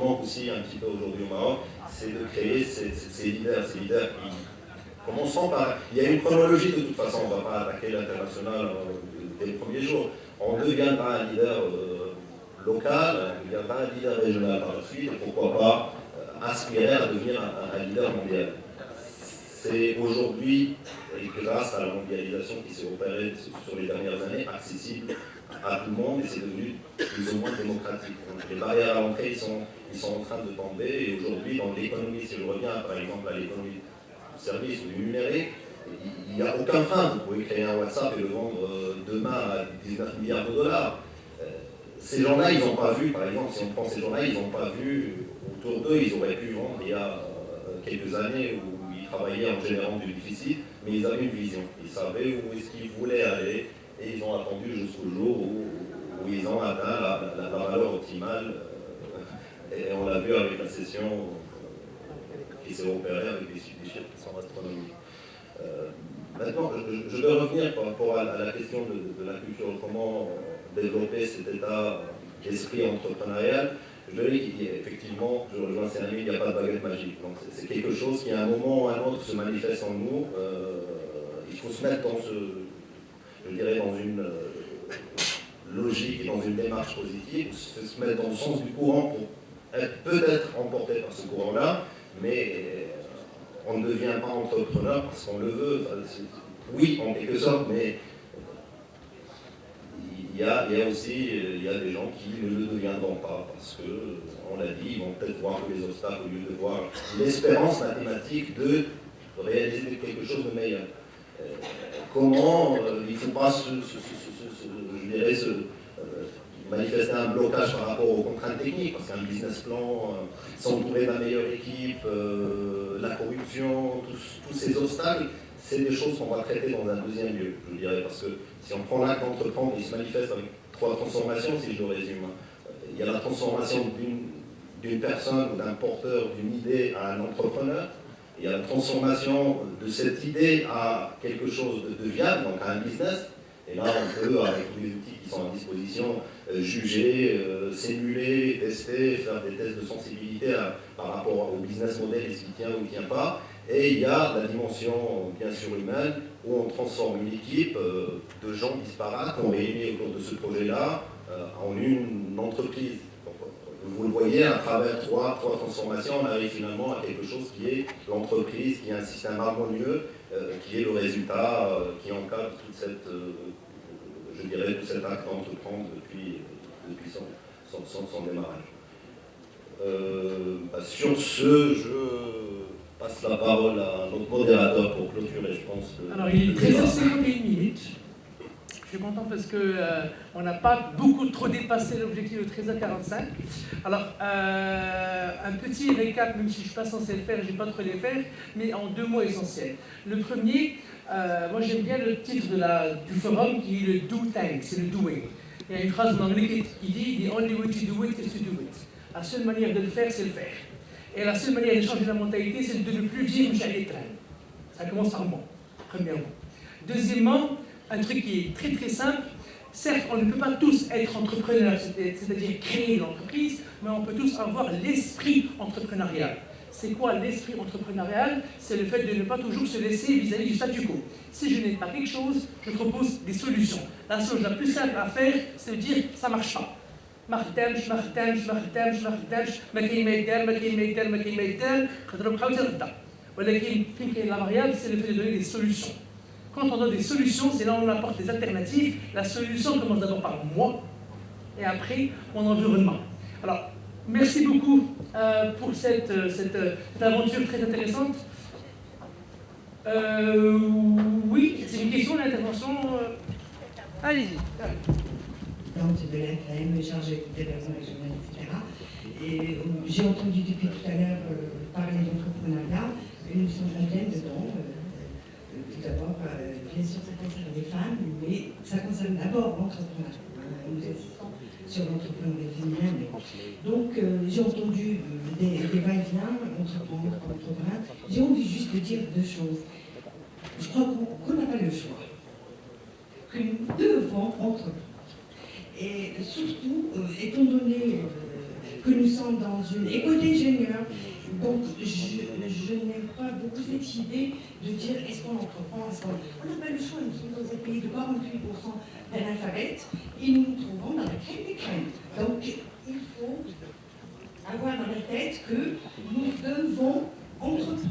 manque aussi un petit peu aujourd'hui au Maroc, c'est de créer ces leaders qui commençons par... Il y a une chronologie de toute façon, on ne va pas attaquer l'international dès le premier jour. On deviendra un leader local, on deviendra un leader régional par la suite, et pourquoi pas aspirer à devenir un leader mondial. C'est aujourd'hui, et grâce à la mondialisation qui s'est opérée sur les dernières années, accessible à tout le monde et c'est devenu plus ou moins démocratique. Donc les barrières à l'entrée, ils sont en train de tomber et aujourd'hui, dans l'économie, si je reviens par exemple à l'économie du service ou du numérique, il n'y a aucun frein. Vous pouvez créer un WhatsApp et le vendre demain à 19 milliards de dollars. Ces gens-là, ils n'ont pas vu, par exemple, si on prend ces gens-là, ils n'ont pas vu autour d'eux, ils auraient pu vendre il y a quelques années où ils travaillaient en générant du déficit, mais ils avaient une vision. Ils savaient où est-ce qu'ils voulaient aller et ils ont attendu jusqu'au jour où ils ont atteint la valeur optimale. Et on l'a vu avec la session qui s'est opérée avec des chiffres qui sont astronomiques. Maintenant, je vais revenir par rapport à la question de la culture, comment développer cet état d'esprit entrepreneurial. Je dirais qu'effectivement, je rejoins Céline, il n'y a pas de baguette magique. Donc c'est quelque chose qui, à un moment ou à un autre, se manifeste en nous. Il faut se mettre dans je dirais, dans une logique et dans une démarche positive, se mettre dans le sens du courant pour être peut-être emporté par ce courant-là, mais on ne devient pas entrepreneur parce qu'on le veut. Enfin, oui, en quelque sorte, mais il y a aussi des gens qui ne le deviendront pas parce que, on l'a dit, ils vont peut-être voir que les obstacles au lieu de voir l'espérance mathématique de réaliser quelque chose de meilleur. Comment il ne faut pas manifester un blocage par rapport aux contraintes techniques, parce qu'un business plan, s'entourer de la meilleure équipe, la corruption, tous ces obstacles, c'est des choses qu'on va traiter dans un deuxième lieu, je dirais, parce que si on prend l'acte d'entreprendre, il se manifeste avec 3 transformations, si je le résume. Il y a la transformation d'une personne ou d'un porteur d'une idée à un entrepreneur. Il y a la transformation de cette idée à quelque chose de viable, donc à un business. Et là, on peut, avec tous les outils qui sont à disposition, juger, simuler, tester, faire des tests de sensibilité par rapport au business model, est-ce qu'il tient ou il ne tient pas. Et il y a la dimension, bien sûr, humaine, où on transforme une équipe de gens disparates qu'on réunit autour de ce projet-là en une entreprise. Donc, vous le voyez, à travers trois transformations, on arrive finalement à quelque chose qui est l'entreprise, qui est un système harmonieux, qui est le résultat, qui encadre toute cette, je dirais, tout cet acte d'entreprendre depuis son démarrage. Sur ce, je passe la parole à notre modérateur pour clôturer, je pense. Alors, il est 13h51 minutes. Je suis content parce qu'on n'a pas beaucoup trop dépassé l'objectif de 13h45. Alors, un petit récap, même si je ne suis pas censé le faire, je ne vais pas trop les faire, mais en 2 mots essentiels. Le premier, moi j'aime bien le titre du forum qui est le do tank, c'est le doing. Il y a une phrase en anglais qui dit « The only way to do it is to do it ». La seule manière de le faire, c'est le faire. Et la seule manière de changer la mentalité, c'est de ne plus dire « j'allais traîner ». Ça commence par moi, premièrement. Deuxièmement, un truc qui est très très simple, certes on ne peut pas tous être entrepreneurs, c'est-à-dire créer l'entreprise, mais on peut tous avoir l'esprit entrepreneurial. C'est quoi l'esprit entrepreneurial? C'est le fait de ne pas toujours se laisser vis-à-vis du statu quo. Si je n'ai pas quelque chose, je propose des solutions. La chose la plus simple à faire, c'est de dire ça ne marche pas. ما خدامش ما خدامش ما خدامش ما خدامش ما كاين ما يدار ما كاين ما يدار ما كاين ما يدار نقدروا نبقاو حتى غدا ولكن فين كاين la variable c'est le fait de donner des solutions. Quand on donne des solutions, c'est là où on apporte des alternatives. La solution commence d'abord par moi et après mon environnement. Alors, merci beaucoup pour cette aventure très intéressante. Oui, c'est une question d'intervention. Allez-y. De l'AFM, chargée des développement régional, etc. Et j'ai entendu depuis tout à l'heure parler d'entrepreneuriat, et nous sommes en plein dedans. Tout d'abord, bien sûr, ça concerne les femmes, mais ça concerne d'abord l'entrepreneuriat. Nous insistons sur l'entrepreneuriat féminin. Donc, j'ai entendu des va-et-vient, entrepreneur. J'ai envie juste de dire 2 choses. Je crois qu'on n'a pas le choix, que nous devons entreprendre. Et surtout, étant donné que nous sommes dans une école d'ingénieurs. Donc, je n'aime pas beaucoup cette idée de dire est-ce qu'on entreprend, est-ce qu'on... On n'a pas le choix, nous sommes dans un pays de 48% d'analphabètes et nous nous trouvons dans la crème des crèmes. Donc, il faut avoir dans la tête que nous devons entreprendre.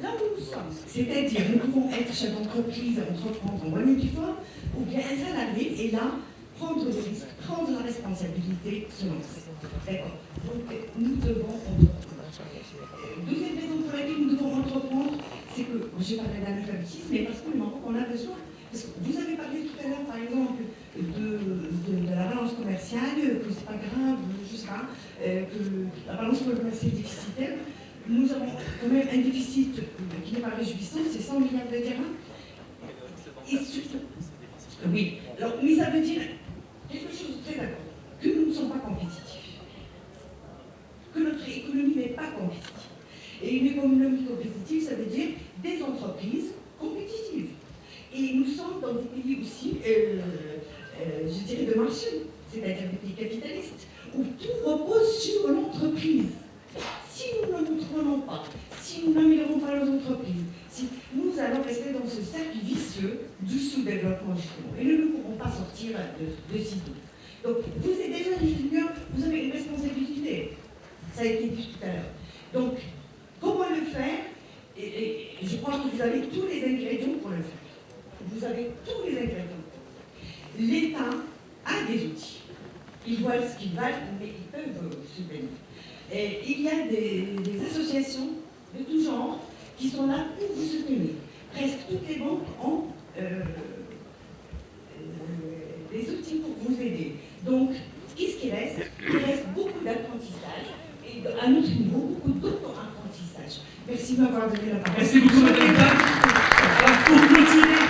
Là où nous sommes, c'est-à-dire nous pouvons être chef d'entreprise, entreprendre en bonne et due forme, ou bien un salarié est là, prendre le risque, prendre la responsabilité, se lancer. D'accord. Donc nous devons entreprendre. Deuxième raison pour laquelle nous devons entreprendre, c'est que, j'ai parlé d'analphabétisme, mais parce qu'on a besoin. Parce que vous avez parlé tout à l'heure, par exemple, de la balance commerciale, que c'est pas grave, je sais pas, que la balance commerciale est déficitaire. Nous avons quand même un déficit qui n'est pas réjouissant, c'est 100 milliards de dirhams. Et surtout, oui, alors, mais ça veut dire quelque chose de très important, que nous ne sommes pas compétitifs, que notre économie n'est pas compétitive. Et une économie compétitive, ça veut dire des entreprises compétitives. Et nous sommes dans des pays aussi, je dirais, de marché, c'est-à-dire des pays capitalistes, où tout repose sur l'entreprise. Si nous ne nous prenons pas, si nous n'améliorons pas nos entreprises, si nous allons rester dans ce cercle vicieux du sous-développement justement, et nous ne pourrons pas sortir de sitôt. Donc vous êtes déjà ingénieur, vous avez une responsabilité. Ça a été dit tout à l'heure. Donc comment le faire et je crois que vous avez tous les ingrédients pour le faire. Vous avez tous les ingrédients. L'État a des outils. Ils voient ce qu'ils valent, mais ils peuvent subvenir. Et il y a des associations de tout genre qui sont là pour vous soutenir. Presque toutes les banques ont des outils pour vous aider. Donc, qu'est-ce qui reste? Il reste beaucoup d'apprentissage et à notre niveau, beaucoup d'auto-apprentissage. Merci de m'avoir donné la parole. Merci beaucoup, Madame Dac. Alors, pour clôturer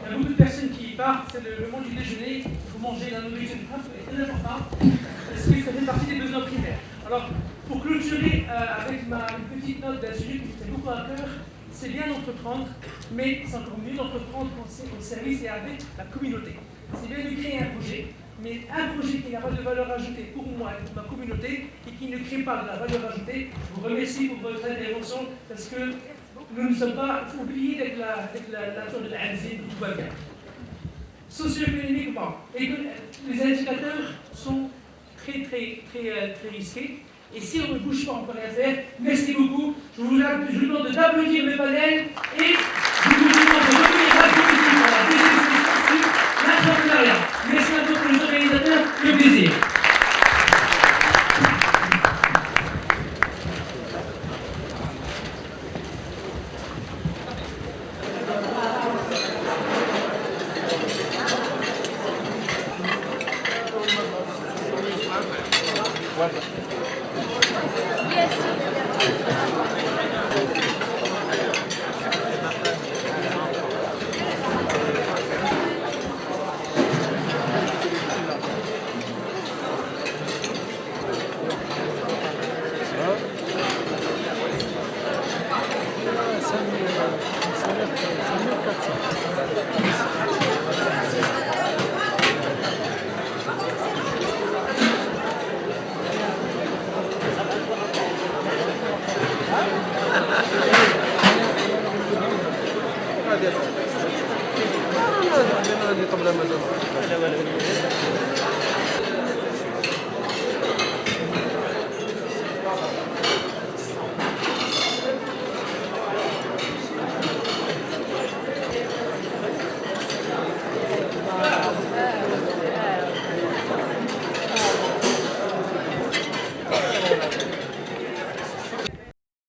il y a beaucoup de personnes qui partent, c'est le moment du déjeuner, il faut manger la nourriture est très important, parce que ça fait partie des besoins primaires. Alors, pour clôturer avec une petite note d'un sujet qui me fait beaucoup à cœur, c'est bien d'entreprendre, mais c'est encore mieux d'entreprendre quand c'est au service et avec la communauté. C'est bien de créer un projet, mais un projet qui n'a pas de valeur ajoutée pour moi et pour ma communauté et qui ne crée pas de la valeur ajoutée. Je vous remercie pour votre intervention parce que nous ne sommes pas oubliés avec la tour de l'Azim, tout va bien. Socio-économiquement, les indicateurs sont très risqués. Et si on ne bouge pas, on ne peut rien faire. Merci beaucoup. Je vous demande d'applaudir le panel et je vous demande de revenir rapidement à la deuxième session sur l'entrepreneuriat. Merci à tous les organisateurs. Le plaisir. Yes.